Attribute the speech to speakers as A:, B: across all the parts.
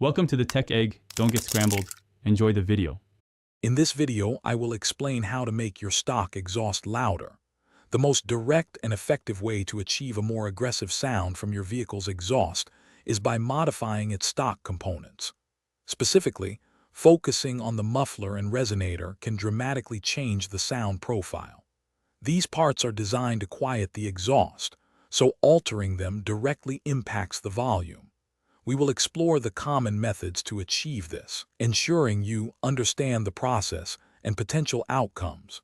A: Welcome to the Tech Egg. Don't get scrambled. Enjoy the video.
B: In this video, I will explain how to make your stock exhaust louder. The most direct and effective way to achieve a more aggressive sound from your vehicle's exhaust is by modifying its stock components. Specifically, focusing on the muffler and resonator can dramatically change the sound profile. These parts are designed to quiet the exhaust, so altering them directly impacts the volume. We will explore the common methods to achieve this, ensuring you understand the process and potential outcomes.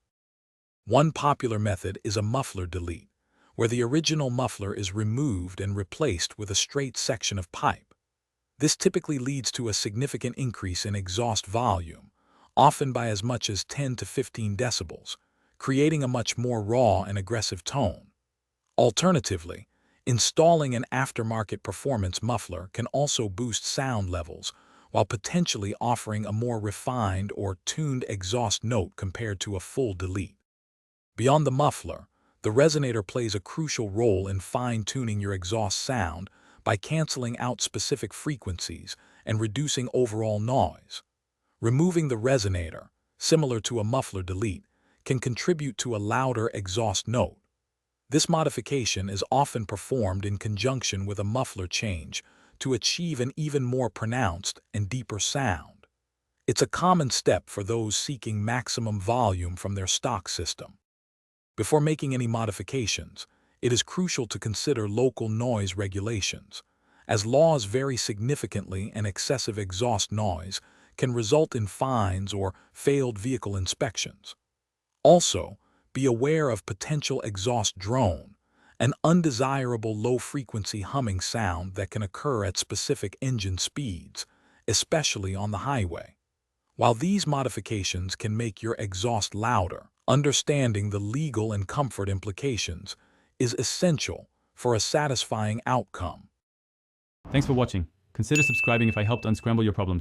B: One popular method is a muffler delete, where the original muffler is removed and replaced with a straight section of pipe. This typically leads to a significant increase in exhaust volume, often by as much as 10 to 15 decibels, creating a much more raw and aggressive tone. Alternatively, installing an aftermarket performance muffler can also boost sound levels while potentially offering a more refined or tuned exhaust note compared to a full delete. Beyond the muffler, the resonator plays a crucial role in fine-tuning your exhaust sound by canceling out specific frequencies and reducing overall noise. Removing the resonator, similar to a muffler delete, can contribute to a louder exhaust note. This modification is often performed in conjunction with a muffler change to achieve an even more pronounced and deeper sound. It's a common step for those seeking maximum volume from their stock system. Before making any modifications, it is crucial to consider local noise regulations, as laws vary significantly and excessive exhaust noise can result in fines or failed vehicle inspections. Also, be aware of potential exhaust drone, an undesirable low-frequency humming sound that can occur at specific engine speeds, especially on the highway. While these modifications can make your exhaust louder, understanding the legal and comfort implications is essential for a satisfying outcome.
A: Thanks for watching. Consider subscribing if I helped unscramble your problems.